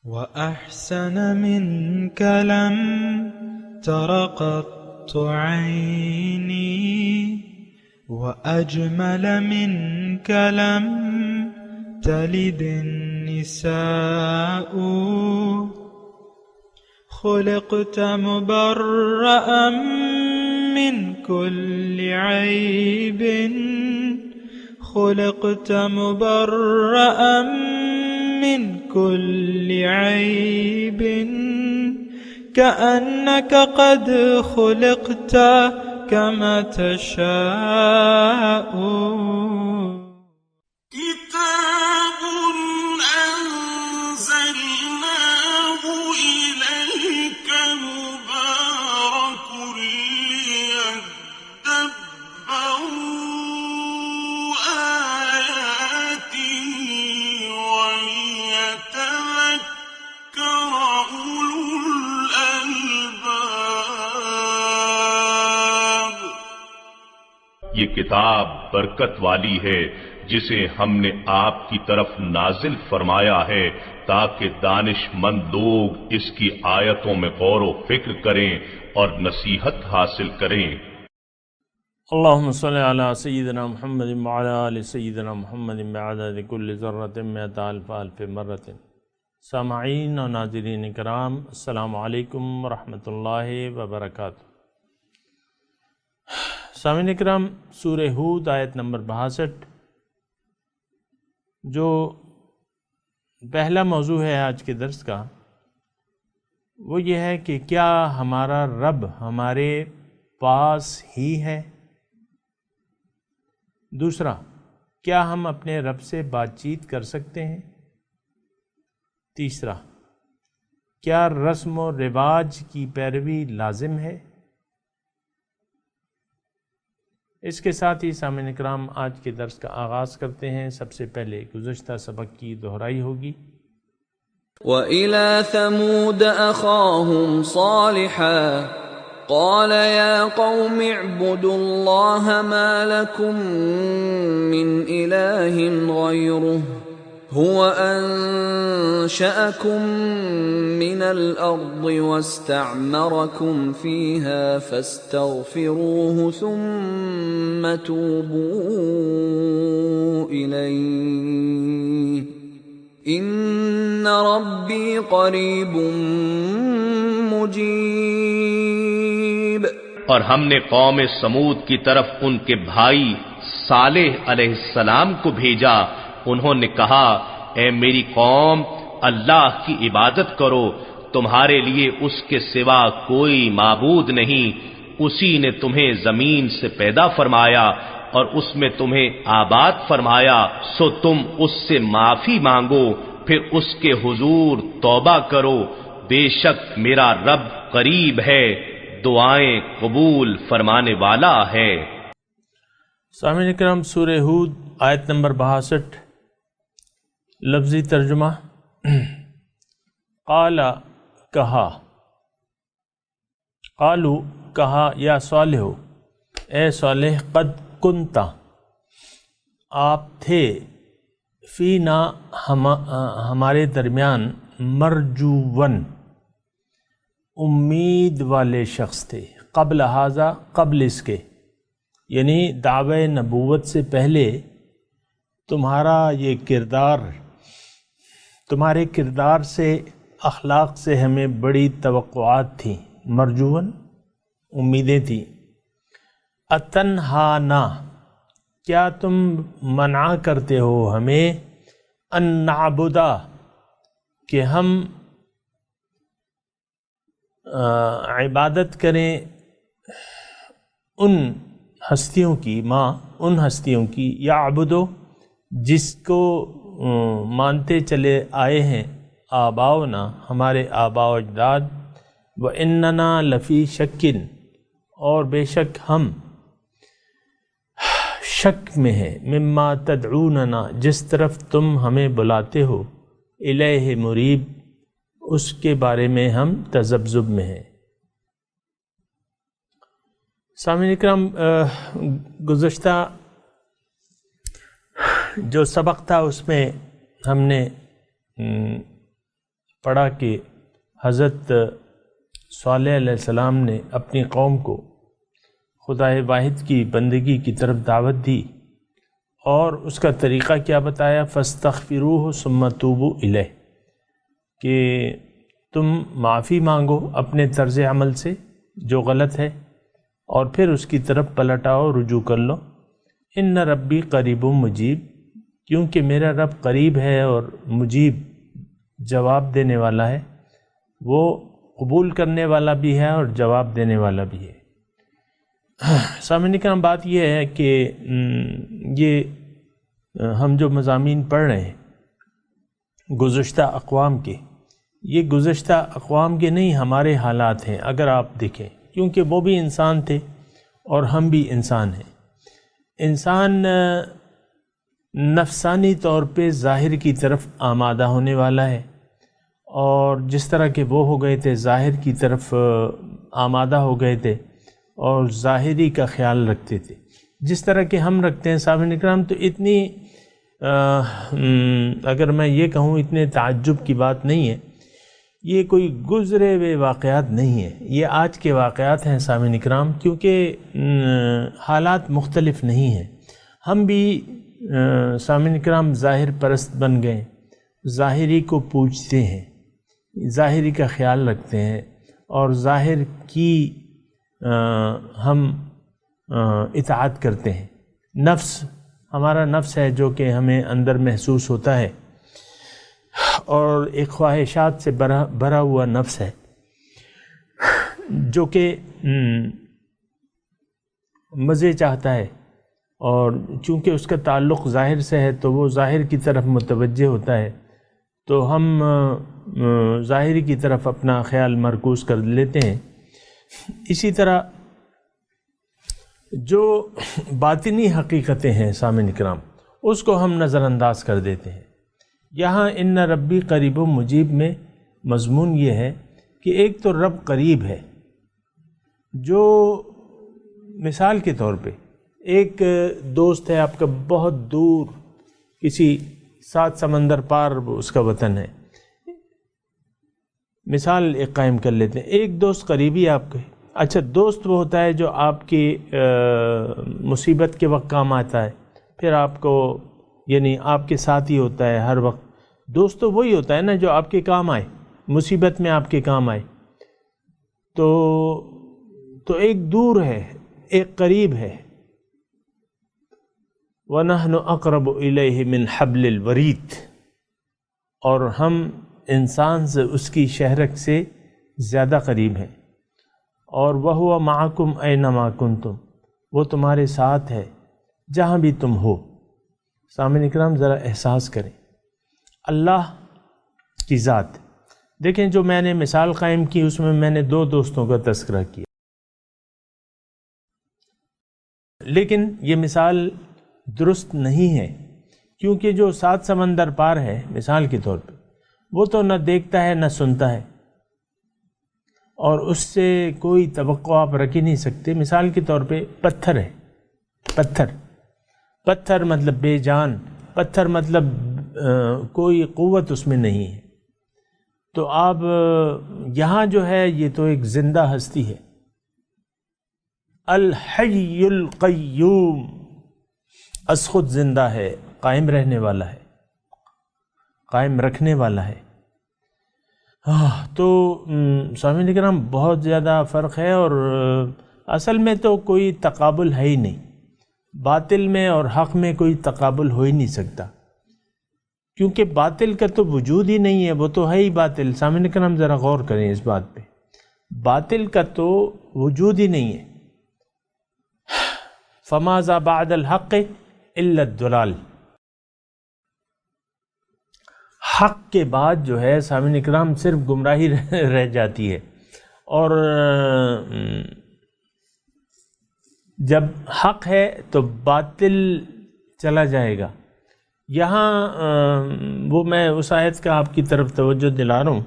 وأحسن منك لم تر قط عيني وأجمل منك لم تلد النساء خلقت مبرأ من كل عيب خلقت مبرأ من كل عيب كأنك قد خلقت كما تشاء كتاب أنزلناه إليك مبارك ليدبروا آياته وليتذكر أولو الألباب. یہ کتاب برکت والی ہے جسے ہم نے آپ کی طرف نازل فرمایا ہے تاکہ دانش مند لوگ اس کی آیتوں میں غور و فکر کریں اور نصیحت حاصل کریں. اللہم صلی علی سیدنا محمد وعلی آل سیدنا محمد بعدد کل ذرۃ مئۃ الف الف مرۃ. سامعین و ناظرین کرام، السلام علیکم ورحمۃ اللہ وبرکاتہ. سامعین کرام، سورہ ہود آیت نمبر 62 جو پہلا موضوع ہے آج کے درس کا، وہ یہ ہے کہ کیا ہمارا رب ہمارے پاس ہی ہے؟ دوسرا، کیا ہم اپنے رب سے بات چیت کر سکتے ہیں؟ تیسرا، کیا رسم و رواج کی پیروی لازم ہے؟ اس کے ساتھ ہی سامعین اکرام آج کے درس کا آغاز کرتے ہیں. سب سے پہلے گزشتہ سبق کی دہرائی ہوگی. وَإِلَى ثَمُودَ أَخَاهُمْ صَالِحًا قَالَ يَا قَوْمِ اعْبُدُوا اللَّهَ مَا لَكُمْ مِنْ إِلَٰهٍ غَيْرُهُ هُوَ أَنشَأَكُم مِّنَ الْأَرْضِ وَاسْتَعْمَرَكُمْ فِيهَا فَاسْتَغْفِرُوهُ ثُمَّ تُوبُوا إِلَيْهِ إِنَّ رَبِّي قَرِيبٌ مُّجِيبٌ. اور ہم نے قوم سمود کی طرف ان کے بھائی صالح علیہ السلام کو بھیجا. انہوں نے کہا، اے میری قوم، اللہ کی عبادت کرو، تمہارے لیے اس کے سوا کوئی معبود نہیں. اسی نے تمہیں زمین سے پیدا فرمایا اور اس میں تمہیں آباد فرمایا، سو تم اس سے معافی مانگو، پھر اس کے حضور توبہ کرو. بے شک میرا رب قریب ہے، دعائیں قبول فرمانے والا ہے. سامعین کرام، سورہ ہود آیت نمبر 62. لفظی ترجمہ. قال کہا، قالو کہا، یا صالح اے صالح، قد کنتا آپ تھے، فینا ہمارے درمیان، مرجون امید والے شخص تھے، قبل ھذا قبل اس کے، یعنی دعوی نبوت سے پہلے تمہارا یہ کردار، تمہارے کردار سے، اخلاق سے ہمیں بڑی توقعات تھیں. مرجون امیدیں تھیں. اتنہانا کیا تم منع کرتے ہو ہمیں، ان نعبدا کہ ہم عبادت کریں ان ہستیوں کی، ان ہستیوں کی، یعبدو جس کو مانتے چلے آئے ہیں، آباؤنا ہمارے آباء و اجداد، وَإِنَّنَا لَفِي شَكٍ اور بے شک ہم شک میں ہیں، مما تدعوننا جس طرف تم ہمیں بلاتے ہو، الیہ مریب اس کے بارے میں ہم تذبذب میں ہیں. سامعین اکرام، گزشتہ جو سبق تھا اس میں ہم نے پڑھا کہ حضرت صالح علیہ السلام نے اپنی قوم کو خدا واحد کی بندگی کی طرف دعوت دی، اور اس کا طریقہ کیا بتایا؟ فاستغفروہ ثم توبوا الیہ، کہ تم معافی مانگو اپنے طرز عمل سے جو غلط ہے، اور پھر اس کی طرف پلٹ آؤ، رجوع کر لو۔ ان ربی قریب مجیب، کیونکہ میرا رب قریب ہے اور مجیب، جواب دینے والا ہے، وہ قبول کرنے والا بھی ہے اور جواب دینے والا بھی ہے۔ سامعین کرام، بات یہ ہے کہ یہ ہم جو مضامین پڑھ رہے ہیں گزشتہ اقوام کے، یہ گزشتہ اقوام کے نہیں، ہمارے حالات ہیں اگر آپ دیکھیں، کیونکہ وہ بھی انسان تھے اور ہم بھی انسان ہیں۔ انسان نفسانی طور پہ ظاہر کی طرف آمادہ ہونے والا ہے، اور جس طرح کہ وہ ہو گئے تھے ظاہر کی طرف آمادہ ہو گئے تھے اور ظاہری کا خیال رکھتے تھے جس طرح کہ ہم رکھتے ہیں۔ سامعین اکرام، تو اتنی اگر میں یہ کہوں اتنے تعجب کی بات نہیں ہے، یہ کوئی گزرے ہوئے واقعات نہیں ہیں، یہ آج کے واقعات ہیں سامعین اکرام، کیونکہ حالات مختلف نہیں ہیں۔ ہم بھی سامعین اکرام ظاہر پرست بن گئے، ظاہری کو پوجتے ہیں، ظاہری کا خیال رکھتے ہیں، اور ظاہر کی ہم اطاعت کرتے ہیں۔ نفس، ہمارا نفس ہے جو کہ ہمیں اندر محسوس ہوتا ہے، اور ایک خواہشات سے بھرا ہوا نفس ہے جو کہ مزے چاہتا ہے، اور چونکہ اس کا تعلق ظاہر سے ہے تو وہ ظاہر کی طرف متوجہ ہوتا ہے، تو ہم ظاہری کی طرف اپنا خیال مرکوز کر لیتے ہیں۔ اسی طرح جو باطنی حقیقتیں ہیں سامعین کرام، اس کو ہم نظر انداز کر دیتے ہیں۔ یہاں ان ربی قریب و مجیب میں مضمون یہ ہے کہ ایک تو رب قریب ہے، جو مثال کے طور پہ ایک دوست ہے آپ کا بہت دور، کسی 7 سمندر پار اس کا وطن ہے، مثال ایک قائم کر لیتے ہیں۔ ایک دوست قریبی آپ کے، اچھا دوست وہ ہوتا ہے جو آپ کی مصیبت کے وقت کام آتا ہے، پھر آپ کو یعنی آپ کے ساتھ ہی ہوتا ہے ہر وقت۔ دوست تو وہی ہوتا ہے نا جو آپ کے کام آئے، مصیبت میں آپ کے کام آئے۔ تو ایک دور ہے، ایک قریب ہے۔ وَنَحْنُ أَقْرَبُ إِلَيْهِ مِنْ حَبْلِ الْوَرِيدِ، اور ہم انسان سے اس کی شہرک سے زیادہ قریب ہیں۔ اور وَهُوَ مَعَكُمْ أَيْنَمَا كُنْتُمْ، وہ تمہارے ساتھ ہے جہاں بھی تم ہو۔ سامعین اکرام، ذرا احساس کریں اللہ کی ذات۔ دیکھیں جو میں نے مثال قائم کی اس میں میں نے 2 دوستوں کا تذکرہ کیا، لیکن یہ مثال درست نہیں ہے، کیونکہ جو 7 سمندر پار ہے مثال کے طور پہ، وہ تو نہ دیکھتا ہے نہ سنتا ہے، اور اس سے کوئی توقع آپ رکھ ہی نہیں سکتے۔ مثال کے طور پہ پتھر ہے، پتھر مطلب بے جان، پتھر مطلب کوئی قوت اس میں نہیں ہے۔ تو آپ یہاں جو ہے یہ تو ایک زندہ ہستی ہے، الحی القیوم، از خود زندہ ہے، قائم رہنے والا ہے، قائم رکھنے والا ہے۔ تو سامعین کرام بہت زیادہ فرق ہے، اور اصل میں تو کوئی تقابل ہے ہی نہیں، باطل میں اور حق میں کوئی تقابل ہو ہی نہیں سکتا، کیونکہ باطل کا تو وجود ہی نہیں ہے، وہ تو ہے ہی باطل۔ سامعین کرام ذرا غور کریں اس بات پہ، باطل کا تو وجود ہی نہیں ہے۔ فَمَاذَا بَعْدَ الْحَقِّ إِلَّا الضَّلَالُ، حق کے بعد جو ہے سامعین اکرام صرف گمراہی رہ جاتی ہے، اور جب حق ہے تو باطل چلا جائے گا۔ یہاں وہ میں اس آیت کا آپ کی طرف توجہ دلا رہا ہوں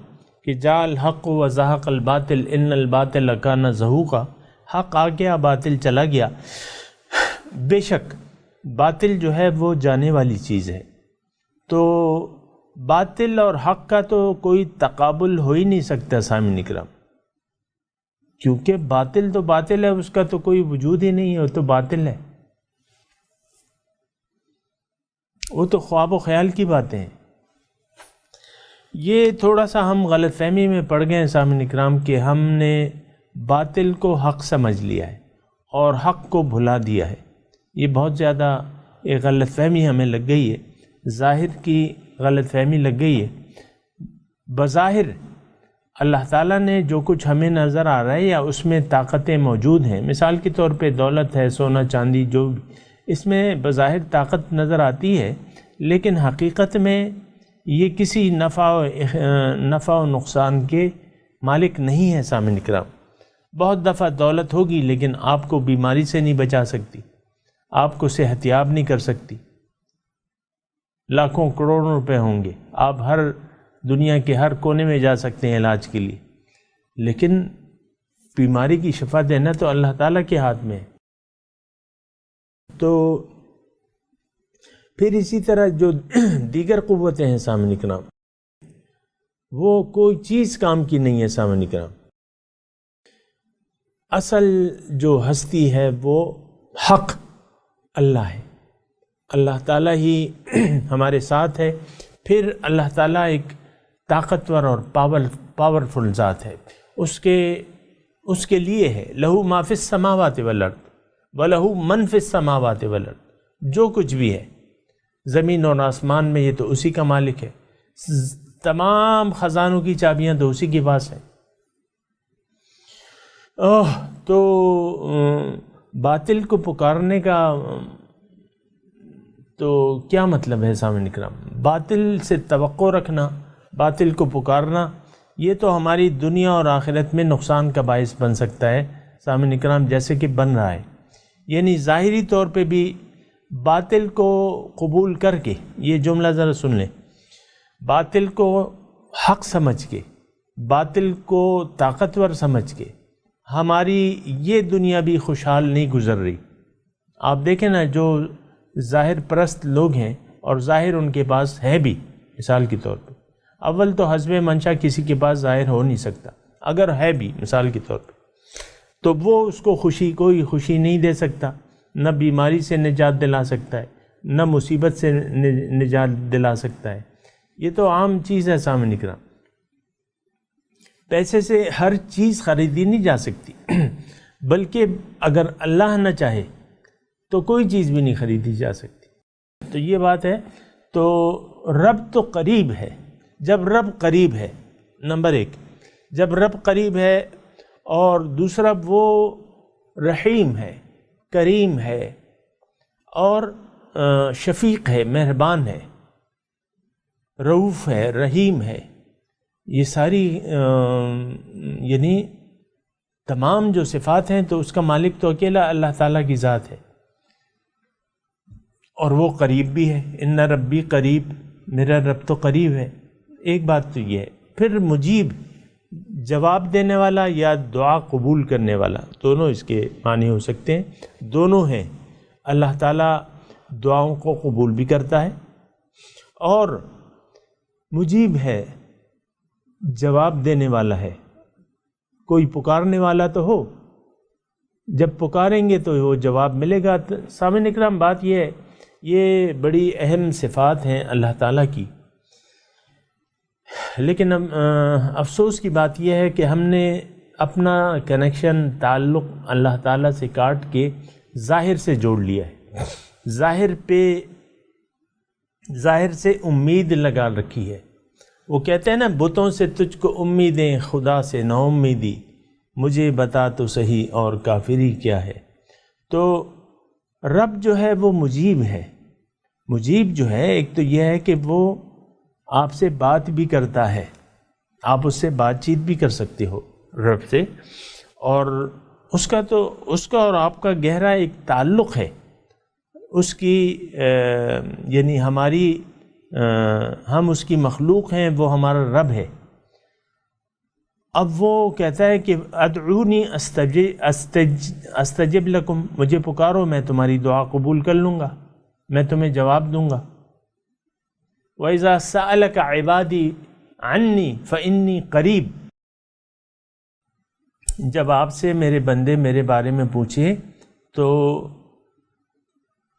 کہ جاء الحق وزهق الباطل ان الباطل کان زہوقا، حق آ گیا باطل چلا گیا۔ بے شک باطل جو ہے وہ جانے والی چیز ہے، تو باطل اور حق کا تو کوئی تقابل ہو ہی نہیں سکتا سامعین اکرام، کیونکہ باطل تو باطل ہے، اس کا تو کوئی وجود ہی نہیں ہے، وہ تو باطل ہے، وہ تو خواب و خیال کی باتیں ہیں۔ یہ تھوڑا سا ہم غلط فہمی میں پڑ گئے ہیں سامعین اکرام کہ ہم نے باطل کو حق سمجھ لیا ہے اور حق کو بھلا دیا ہے۔ یہ بہت زیادہ ایک غلط فہمی ہمیں لگ گئی ہے، ظاہر کی غلط فہمی لگ گئی ہے۔ بظاہر اللہ تعالیٰ نے جو کچھ ہمیں نظر آ رہا ہے یا اس میں طاقتیں موجود ہیں، مثال کے طور پہ دولت ہے، سونا چاندی، جو بھی اس میں بظاہر طاقت نظر آتی ہے، لیکن حقیقت میں یہ کسی نفع و نقصان کے مالک نہیں ہے سامعین اکرام۔ بہت دفعہ دولت ہوگی لیکن آپ کو بیماری سے نہیں بچا سکتی، آپ کو صحت یاب نہیں کر سکتی۔ لاکھوں کروڑوں روپے ہوں گے، آپ ہر دنیا کے ہر کونے میں جا سکتے ہیں علاج کے لیے، لیکن بیماری کی شفا دینا تو اللہ تعالیٰ کے ہاتھ میں ہے۔ تو پھر اسی طرح جو دیگر قوتیں ہیں سامعین اکرام، وہ کوئی چیز کام کی نہیں ہے سامعین اکرام۔ اصل جو ہستی ہے وہ حق اللہ ہے، اللہ تعالیٰ ہی ہمارے ساتھ ہے۔ پھر اللہ تعالیٰ ایک طاقتور اور پاورفل ذات ہے، اس کے لیے ہے لہو ما فی السماوات والارض وَلَهُ مَن فِي السَّمَاوَاتِ وَالْأَرْضِ، جو کچھ بھی ہے زمین اور آسمان میں یہ تو اسی کا مالک ہے، تمام خزانوں کی چابیاں تو اسی کے پاس ہیں۔ تو باطل کو پکارنے کا تو کیا مطلب ہے سامعین اکرام؟ باطل سے توقع رکھنا، باطل کو پکارنا، یہ تو ہماری دنیا اور آخرت میں نقصان کا باعث بن سکتا ہے سامعین اکرام، جیسے کہ بن رہا ہے۔ یعنی ظاہری طور پہ بھی باطل کو قبول کر کے، یہ جملہ ذرا سن لیں، باطل کو حق سمجھ کے، باطل کو طاقتور سمجھ کے ہماری یہ دنیا بھی خوشحال نہیں گزر رہی۔ آپ دیکھیں نا، جو ظاہر پرست لوگ ہیں اور ظاہر ان کے پاس ہے بھی، مثال کے طور پہ اول تو حسب منشا کسی کے پاس ظاہر ہو نہیں سکتا، اگر ہے بھی مثال کے طور پہ تو وہ اس کو کوئی خوشی نہیں دے سکتا، نہ بیماری سے نجات دلا سکتا ہے، نہ مصیبت سے نجات دلا سکتا ہے۔ یہ تو عام چیز ہے سامنے نکلا، پیسے سے ہر چیز خریدی نہیں جا سکتی، بلکہ اگر اللہ نہ چاہے تو کوئی چیز بھی نہیں خریدی جا سکتی۔ تو یہ بات ہے، تو رب تو قریب ہے۔ جب رب قریب ہے، نمبر ایک، جب رب قریب ہے، اور دوسرا وہ رحیم ہے، کریم ہے، اور شفیق ہے، مہربان ہے، رؤوف ہے، رحیم ہے، یہ ساری یعنی تمام جو صفات ہیں، تو اس کا مالک تو اکیلا اللہ تعالیٰ کی ذات ہے، اور وہ قریب بھی ہے۔ ان ربی قریب، میرا رب تو قریب ہے۔ ایک بات تو یہ ہے۔ پھر مجیب، جواب دینے والا یا دعا قبول کرنے والا، دونوں اس کے معنی ہو سکتے ہیں، دونوں ہیں۔ اللہ تعالیٰ دعاؤں کو قبول بھی کرتا ہے، اور مجیب ہے، جواب دینے والا ہے۔ کوئی پکارنے والا تو ہو، جب پکاریں گے تو وہ جواب ملے گا۔ سامعین اکرام، بات یہ ہے، یہ بڑی اہم صفات ہیں اللہ تعالیٰ کی، لیکن افسوس کی بات یہ ہے کہ ہم نے اپنا کنیکشن، تعلق اللہ تعالیٰ سے کاٹ کے ظاہر سے جوڑ لیا ہے، ظاہر سے امید لگا رکھی ہے۔ وہ کہتے ہیں نا، بتوں سے تجھ کو امیدیں، خدا سے نا امیدی، مجھے بتا تو صحیح اور کافری کیا ہے۔ تو رب جو ہے وہ مجیب ہے۔ مجیب جو ہے، ایک تو یہ ہے کہ وہ آپ سے بات بھی کرتا ہے، آپ اس سے بات چیت بھی کر سکتے ہو رب سے، اور اس کا اور آپ کا گہرا ایک تعلق ہے، اس کی یعنی ہم اس کی مخلوق ہیں، وہ ہمارا رب ہے۔ اب وہ کہتا ہے کہ ادعونی استجب لکم، مجھے پکارو، میں تمہاری دعا قبول کر لوں گا، میں تمہیں جواب دوں گا۔ وَإِذَا سَأَلَكَ عِبَادِي عَنِّي فَإِنِّي قَرِيب، جب آپ سے میرے بندے میرے بارے میں پوچھیں تو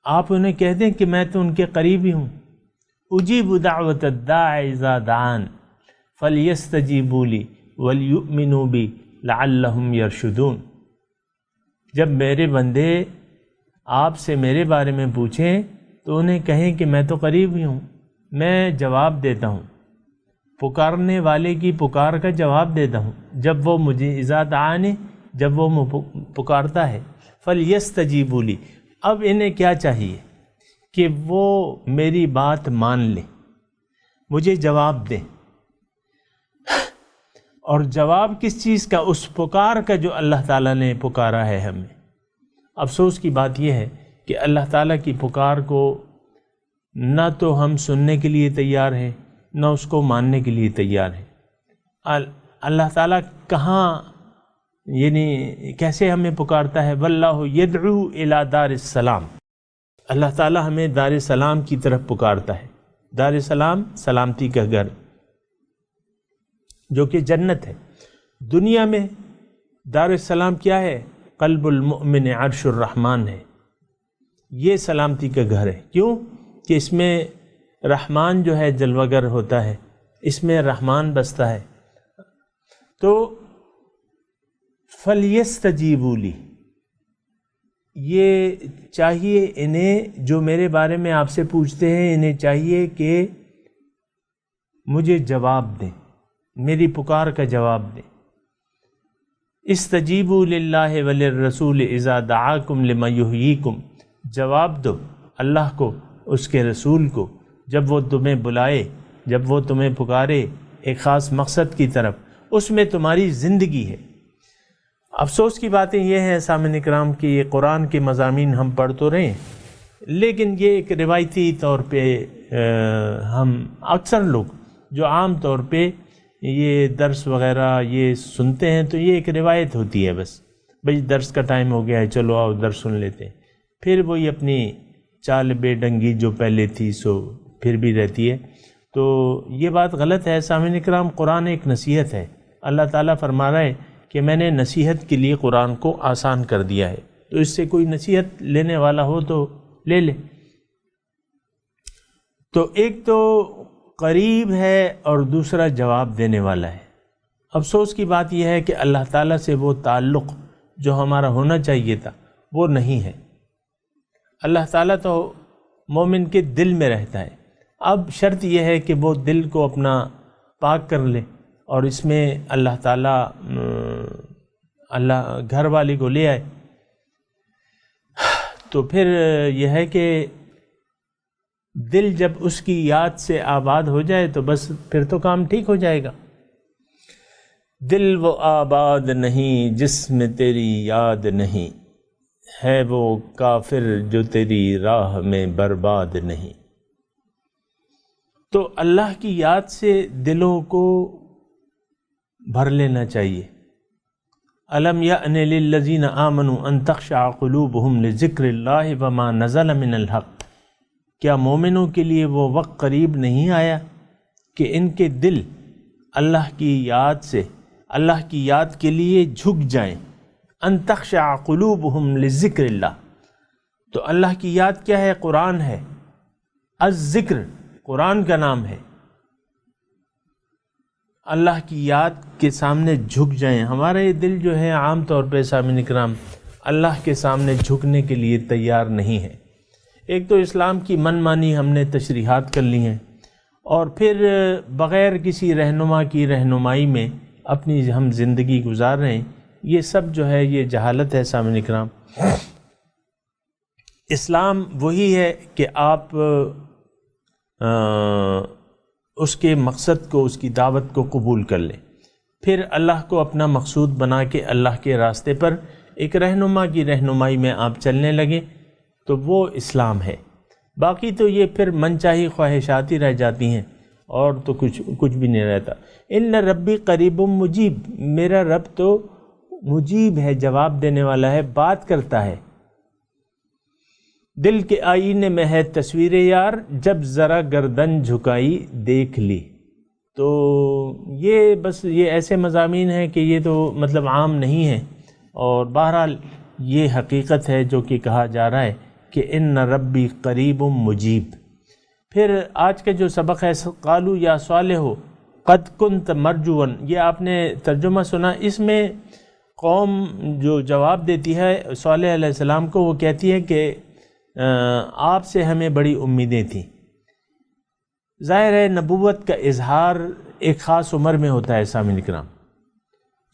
آپ انہیں کہہ دیں کہ میں تو ان کے قریب ہی ہوں. اجیب دعوت الداع اذا دعان فلیستجیبوا لی ولیؤمنوا بی لعلہم یرشدون. جب میرے بندے آپ سے میرے بارے میں پوچھیں تو انہیں کہیں کہ میں تو قریب ہی ہوں، میں جواب دیتا ہوں، پکارنے والے کی پکار کا جواب دیتا ہوں جب وہ مجھے اذا دعانی، جب وہ پکارتا ہے. فلیستجیبوا لی، اب انہیں کیا چاہیے کہ وہ میری بات مان لیں، مجھے جواب دیں. اور جواب کس چیز کا؟ اس پکار کا جو اللہ تعالیٰ نے پکارا ہے ہمیں. افسوس کی بات یہ ہے کہ اللہ تعالیٰ کی پکار کو نہ تو ہم سننے کے لیے تیار ہیں، نہ اس کو ماننے کے لیے تیار ہیں. اللہ تعالیٰ کہاں، یعنی کیسے ہمیں پکارتا ہے؟ واللہ یدعو الی دار السلام، اللہ تعالیٰ ہمیں دار السلام کی طرف پکارتا ہے. دار السلام سلامتی کا گھر، جو کہ جنت ہے. دنیا میں دار السلام کیا ہے؟ قلب المؤمن عرش الرحمن ہے. یہ سلامتی کا گھر ہے. کیوں کہ اس میں رحمان جو ہے جلوہ گر ہوتا ہے، اس میں رحمان بستا ہے. تو فَلْيَسْتَجِيبُوا لِي، یہ چاہیے انہیں جو میرے بارے میں آپ سے پوچھتے ہیں، انہیں چاہیے کہ مجھے جواب دیں، میری پکار کا جواب دیں. استجیبوا للہ وللرسول اذا دعاکم لما یحییکم، جواب دو اللہ کو، اس کے رسول کو، جب وہ تمہیں بلائے، جب وہ تمہیں پکارے ایک خاص مقصد کی طرف، اس میں تمہاری زندگی ہے. افسوس کی باتیں یہ ہیں سامعین اکرام کہ یہ قرآن کے مضامین ہم پڑھ تو رہے ہیں، لیکن یہ ایک روایتی طور پہ ہم اکثر لوگ جو عام طور پہ یہ درس وغیرہ یہ سنتے ہیں تو یہ ایک روایت ہوتی ہے، بس بھئی درس کا ٹائم ہو گیا ہے چلو آؤ درس سن لیتے ہیں. پھر وہی اپنی چال بے ڈنگی جو پہلے تھی سو پھر بھی رہتی ہے. تو یہ بات غلط ہے سامعین اکرام. قرآن ایک نصیحت ہے. اللہ تعالیٰ فرما رہا ہے کہ میں نے نصیحت کے لیے قرآن کو آسان کر دیا ہے، تو اس سے کوئی نصیحت لینے والا ہو تو لے لے. تو ایک تو قریب ہے اور دوسرا جواب دینے والا ہے. افسوس کی بات یہ ہے کہ اللہ تعالیٰ سے وہ تعلق جو ہمارا ہونا چاہیے تھا وہ نہیں ہے. اللہ تعالیٰ تو مومن کے دل میں رہتا ہے. اب شرط یہ ہے کہ وہ دل کو اپنا پاک کر لے اور اس میں اللہ تعالیٰ اللہ گھر والی کو لے آئے. تو پھر یہ ہے کہ دل جب اس کی یاد سے آباد ہو جائے تو بس پھر تو کام ٹھیک ہو جائے گا. دل وہ آباد نہیں جس میں تیری یاد نہیں، ہے وہ کافر جو تیری راہ میں برباد نہیں. تو اللہ کی یاد سے دلوں کو بھر لینا چاہیے. الم یأن للذین آمنوا ان تخشع قلوبہم لذکر اللہ وما نزل من الحق، کیا مومنوں کے لیے وہ وقت قریب نہیں آیا کہ ان کے دل اللہ کی یاد سے، اللہ کی یاد کے لیے جھک جائیں. ان تخشع قلوبہم لذکر اللہ، تو اللہ کی یاد کیا ہے؟ قرآن ہے. الذکر قرآن کا نام ہے. اللہ کی یاد کے سامنے جھک جائیں. ہمارا یہ دل جو ہے عام طور پہ سامعین اکرام اللہ کے سامنے جھکنے کے لیے تیار نہیں ہے. ایک تو اسلام کی من مانی ہم نے تشریحات کر لی ہیں، اور پھر بغیر کسی رہنما کی رہنمائی میں اپنی ہم زندگی گزار رہے ہیں. یہ سب جو ہے یہ جہالت ہے سامعین اکرام. اسلام وہی ہے کہ آپ اس کے مقصد کو، اس کی دعوت کو قبول کر لیں، پھر اللہ کو اپنا مقصود بنا کے اللہ کے راستے پر ایک رہنما کی رہنمائی میں آپ چلنے لگیں تو وہ اسلام ہے. باقی تو یہ پھر من چاہی خواہشات ہی رہ جاتی ہیں اور تو کچھ بھی نہیں رہتا. ان ربی قریب مجیب، میرا رب تو مجیب ہے، جواب دینے والا ہے، بات کرتا ہے. دل کے آئینے میں ہے تصویر یار، جب ذرا گردن جھکائی دیکھ لی۔ تو یہ بس یہ ایسے مضامین ہیں کہ یہ تو مطلب عام نہیں ہیں، اور بہرحال یہ حقیقت ہے جو کہ کہا جا رہا ہے کہ ان ربی قریب مجیب۔ پھر آج کا جو سبق ہے قالوا یا صالح قد کنت مرجوا، یہ آپ نے ترجمہ سنا، اس میں قوم جو جواب دیتی ہے صالح علیہ السلام کو، وہ کہتی ہے کہ آپ سے ہمیں بڑی امیدیں تھیں۔ ظاہر ہے نبوت کا اظہار ایک خاص عمر میں ہوتا ہے سامعین اکرام۔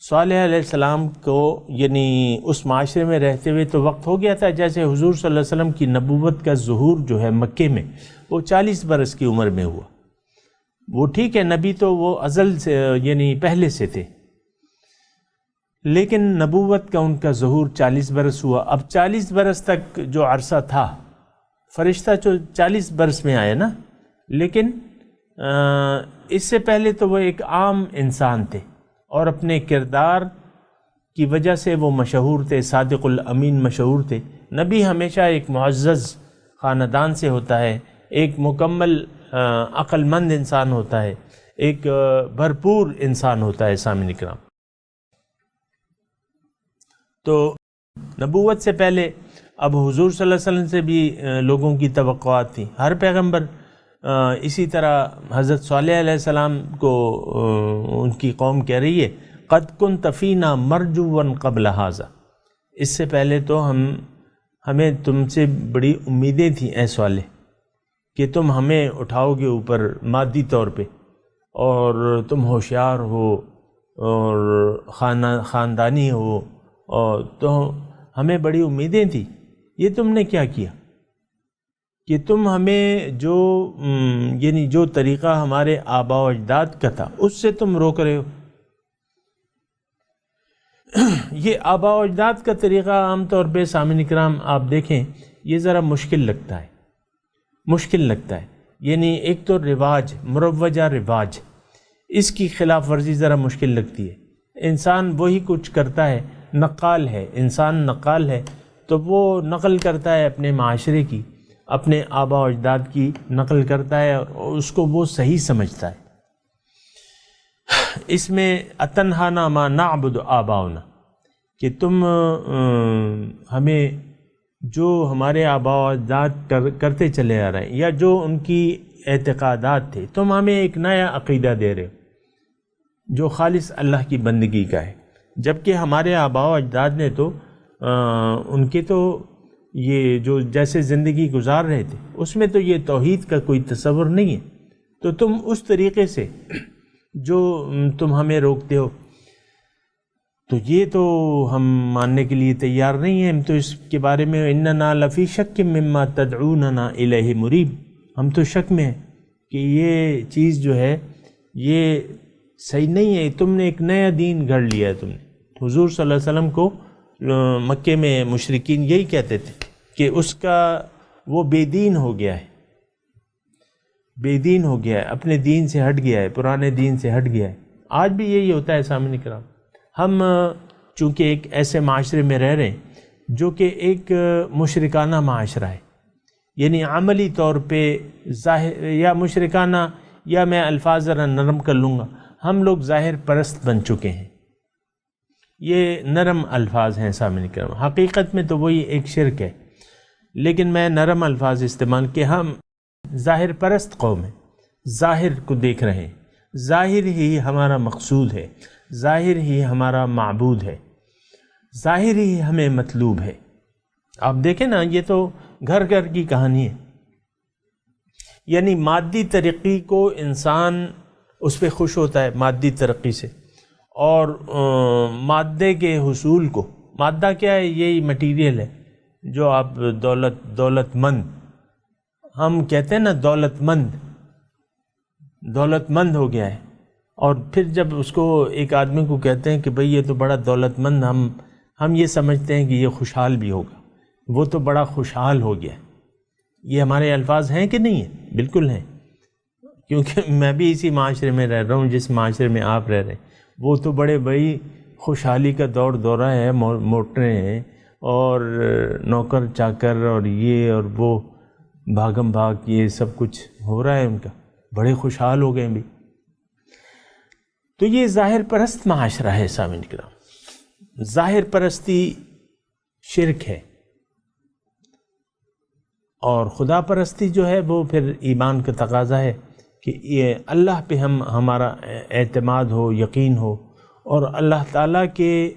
صالح علیہ السلام کو یعنی اس معاشرے میں رہتے ہوئے تو وقت ہو گیا تھا، جیسے حضور صلی اللہ علیہ وسلم کی نبوت کا ظہور جو ہے مکے میں وہ 40 برس کی عمر میں ہوا۔ وہ ٹھیک ہے نبی تو وہ ازل سے یعنی پہلے سے تھے، لیکن نبوت کا ان کا ظہور 40 برس ہوا۔ اب 40 برس تک جو عرصہ تھا، فرشتہ جو 40 برس میں آیا نا، لیکن اس سے پہلے تو وہ ایک عام انسان تھے اور اپنے کردار کی وجہ سے وہ مشہور تھے، صادق الامین مشہور تھے۔ نبی ہمیشہ ایک معزز خاندان سے ہوتا ہے، ایک مکمل عقل مند انسان ہوتا ہے، ایک بھرپور انسان ہوتا ہے سامعین اکرام۔ تو نبوت سے پہلے اب حضور صلی اللہ علیہ وسلم سے بھی لوگوں کی توقعات تھیں، ہر پیغمبر اسی طرح حضرت صالح علیہ السلام کو ان کی قوم کہہ رہی ہے قد کنت فینا مرجوا قبل ھذا، اس سے پہلے تو ہمیں تم سے بڑی امیدیں تھیں اے صالح کہ تم ہمیں اٹھاؤ گے اوپر مادی طور پہ، اور تم ہوشیار ہو اور خاندانی ہو، اور تو ہمیں بڑی امیدیں تھیں۔ یہ تم نے کیا کیا کہ تم ہمیں جو یعنی جو طریقہ ہمارے آباء و اجداد کا تھا اس سے تم روک رہے ہو۔ یہ آباء و اجداد کا طریقہ عام طور پہ سامعین اکرام آپ دیکھیں یہ ذرا مشکل لگتا ہے، یعنی ایک تو رواج، مروجہ رواج، اس کی خلاف ورزی ذرا مشکل لگتی ہے۔ انسان وہی کچھ کرتا ہے، نقال ہے، انسان نقال ہے، تو وہ نقل کرتا ہے اپنے معاشرے کی، اپنے آباء و اجداد کی نقل کرتا ہے اور اس کو وہ صحیح سمجھتا ہے۔ اس میں اتنہانا ما نعبد آباؤنا، کہ تم ہمیں جو ہمارے آباء و اجداد کرتے چلے آ رہے ہیں یا جو ان کی اعتقادات تھے، تم ہمیں ایک نیا عقیدہ دے رہے ہو جو خالص اللہ کی بندگی کا ہے، جبکہ ہمارے آباء و اجداد نے تو ان کے تو یہ جو جیسے زندگی گزار رہے تھے اس میں تو یہ توحید کا کوئی تصور نہیں ہے، تو تم اس طریقے سے جو تم ہمیں روکتے ہو تو یہ تو ہم ماننے کے لیے تیار نہیں ہیں۔ ہم تو اس کے بارے میں اننا لفی شک مما تدعوننا الیہ مریب، ہم تو شک میں ہیں کہ یہ چیز جو ہے یہ صحیح نہیں ہے، تم نے ایک نیا دین گھڑ لیا ہے۔ تم نے حضور صلی اللہ علیہ وسلم کو مکے میں مشرکین یہی کہتے تھے کہ اس کا وہ بے دین ہو گیا ہے، بے دین ہو گیا ہے، اپنے دین سے ہٹ گیا ہے، پرانے دین سے ہٹ گیا ہے۔ آج بھی یہی ہوتا ہے سامعین کرام۔ ہم چونکہ ایک ایسے معاشرے میں رہ رہے ہیں جو کہ ایک مشرکانہ معاشرہ ہے، یعنی عملی طور پہ ظاہر یا مشرکانہ، یا میں الفاظ ذرا نرم کر لوں گا، ہم لوگ ظاہر پرست بن چکے ہیں۔ یہ نرم الفاظ ہیں سامعین کرام، حقیقت میں تو وہی ایک شرک ہے، لیکن میں نرم الفاظ استعمال کہ ہم ظاہر پرست قوم ہیں، ظاہر کو دیکھ رہے ہیں، ظاہر ہی ہمارا مقصود ہے، ظاہر ہی ہمارا معبود ہے، ظاہر ہی ہمیں مطلوب ہے۔ آپ دیکھیں نا، یہ تو گھر گھر کی کہانی ہے، یعنی مادی ترقی کو انسان اس پہ خوش ہوتا ہے، مادی ترقی سے، اور مادے کے حصول کو، مادہ کیا ہے؟ یہی مٹیریل ہے جو آپ دولت مند، ہم کہتے ہیں نا دولت مند ہو گیا ہے، اور پھر جب اس کو ایک آدمی کو کہتے ہیں کہ بھئی یہ تو بڑا دولت مند، ہم یہ سمجھتے ہیں کہ یہ خوشحال بھی ہوگا، وہ تو بڑا خوشحال ہو گیا ہے۔ یہ ہمارے الفاظ ہیں کہ نہیں ہیں؟ بالکل ہیں، کیونکہ میں بھی اسی معاشرے میں رہ رہا ہوں جس معاشرے میں آپ رہ رہے ہیں۔ وہ تو بڑی خوشحالی کا دور دورہ ہے، موٹریں ہیں، اور نوکر چاکر اور یہ اور وہ بھاگم بھاگ یہ سب کچھ ہو رہا ہے ان کا، بڑے خوشحال ہو گئے بھی۔ تو یہ ظاہر پرست معاشرہ ہے سامعین کرام، ظاہر پرستی شرک ہے، اور خدا پرستی جو ہے وہ پھر ایمان کا تقاضا ہے کہ یہ اللہ پہ ہمارا اعتماد ہو، یقین ہو، اور اللہ تعالیٰ کے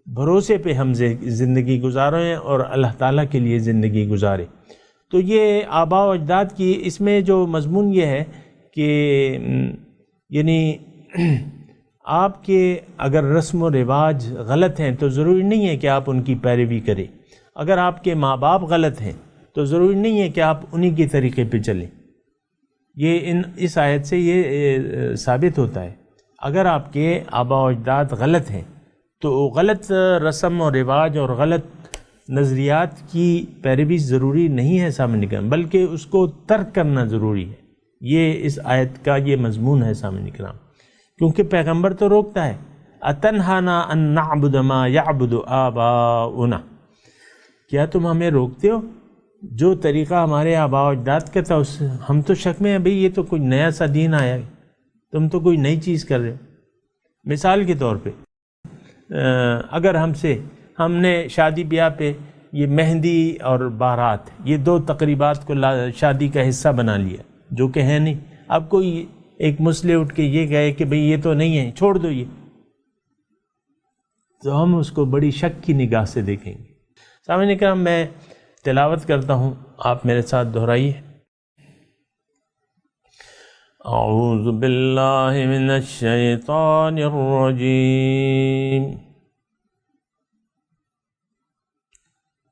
بھروسے پہ ہم زندگی گزاریں اور اللہ تعالیٰ کے لیے زندگی گزاریں۔ تو یہ آباء و اجداد کی اس میں جو مضمون یہ ہے کہ یعنی آپ کے اگر رسم و رواج غلط ہیں تو ضروری نہیں ہے کہ آپ ان کی پیروی کریں، اگر آپ کے ماں باپ غلط ہیں تو ضروری نہیں ہے کہ آپ انہی کے طریقے پہ چلیں۔ یہ اس آیت سے یہ ثابت ہوتا ہے، اگر آپ کے آباء و اجداد غلط ہیں تو غلط رسم و رواج اور غلط نظریات کی پیروی ضروری نہیں ہے سامنے کرام، بلکہ اس کو ترک کرنا ضروری ہے۔ یہ اس آیت کا یہ مضمون ہے سامنے کرام، کیونکہ پیغمبر تو روکتا ہے، اتنہانا ان نعبد ما یعبد آباؤنا، کیا تم ہمیں روکتے ہو جو طریقہ ہمارے آباء و اجداد کا تھا، ہم تو شک میں ہیں بھئی یہ تو کوئی نیا سا دین آیا ہے، تم تو کوئی نئی چیز کر رہے ہو۔ مثال کے طور پہ اگر ہم نے شادی بیاہ پہ یہ مہندی اور بارات یہ دو تقریبات کو شادی کا حصہ بنا لیا، جو کہ ہے نہیں، اب کوئی ایک مسئلے اٹھ کے یہ کہے کہ بھئی یہ تو نہیں ہے، چھوڑ دو یہ، تو ہم اس کو بڑی شک کی نگاہ سے دیکھیں گے۔ سامعین کرام، میں تلاوت کرتا ہوں، آپ میرے ساتھ دہرائیے۔ اعوذ باللہ من الشیطان الرجیم،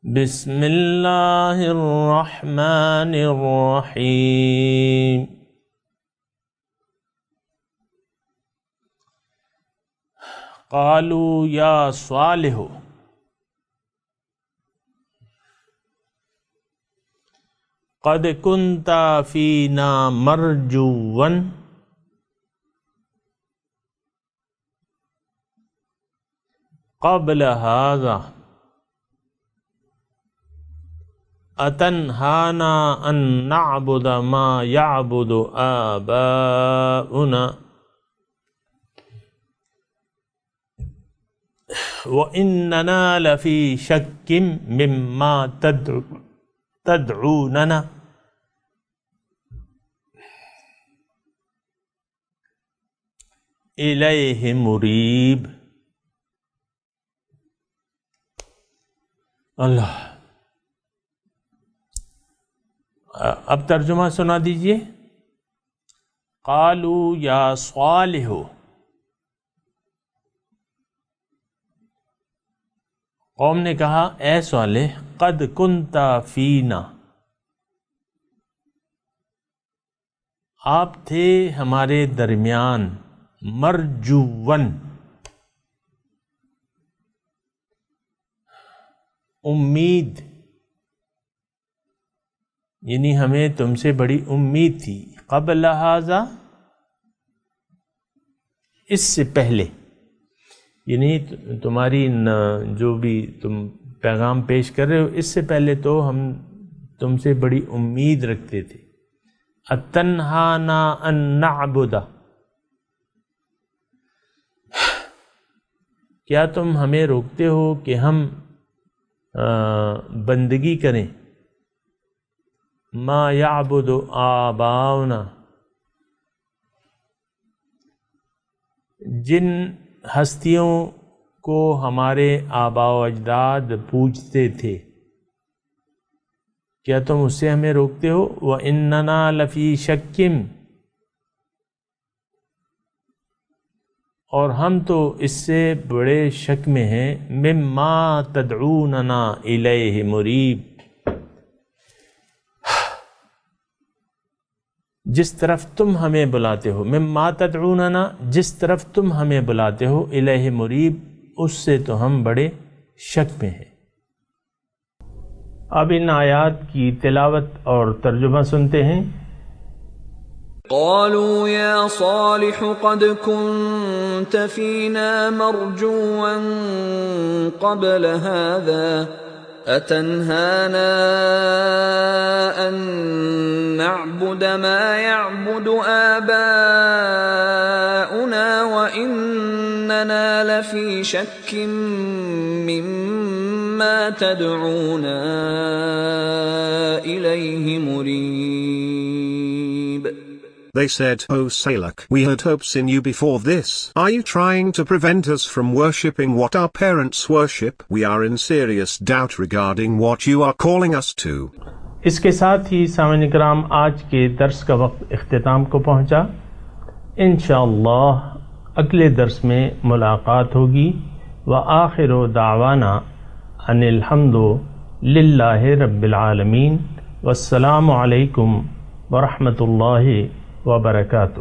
بسم اللہ الرحمن الرحیم۔ قالوا یا صالح قد كنت فينا مرجوا قبل هذا اتنهانا ان نعبد ما يعبد آباؤنا وإننا لفي شك مما تدعوننا إليه مريب۔ اللہ، اب ترجمہ سنا دیجئے۔ قالوا یا صالح، قوم نے کہا اے صالح، قد کنت فینا، آپ تھے ہمارے درمیان، مرجون، امید، یعنی ہمیں تم سے بڑی امید تھی، قبل ھذا، اس سے پہلے، یعنی تمہاری جو بھی تم پیغام پیش کر رہے ہو اس سے پہلے تو ہم تم سے بڑی امید رکھتے تھے۔ اتنہانا ان نعبد، کیا تم ہمیں روکتے ہو کہ ہم بندگی کریں، ما یعبد آباؤنا، جن ہستیوں کو ہمارے آباء و اجداد پوجتے تھے، کیا تم اس سے ہمیں روکتے ہو؟ وَإِنَّنَا لَفِي شَكٍ، اور ہم تو اس سے بڑے شک میں ہیں، مِمَّا تَدْعُونَنَا إِلَيْهِ مُرِيب، جس طرف تم ہمیں بلاتے ہو، مِمَّا تَدْعُونَنَا، جس طرف تم ہمیں بلاتے ہو، إِلَيْهِ مُرِيب، اس سے تو ہم بڑے شک میں ہیں۔ اب ان آیات کی تلاوت اور ترجمہ سنتے ہیں۔ قالوا يا صالح قد كنت فينا مرجوا قبل هذا أتنهانا أن نعبد ما يعبد آباؤنا وإننا لفي شك مما تدعونا إليه مريب. They said, O Salak, we had hopes in you before this. Are you trying to prevent us from worshipping what our parents worship? We are in serious doubt regarding what you are calling us to. اس کے ساتھ ہی سامعین کرام آج کے درس کا وقت اختتام کو پہنچا. انشاءاللہ اگلے درس میں ملاقات ہوگی. وآخر دعوانا ان الحمد للہ رب العالمین. والسلام علیکم ورحمۃ اللہ وبرکاتہ.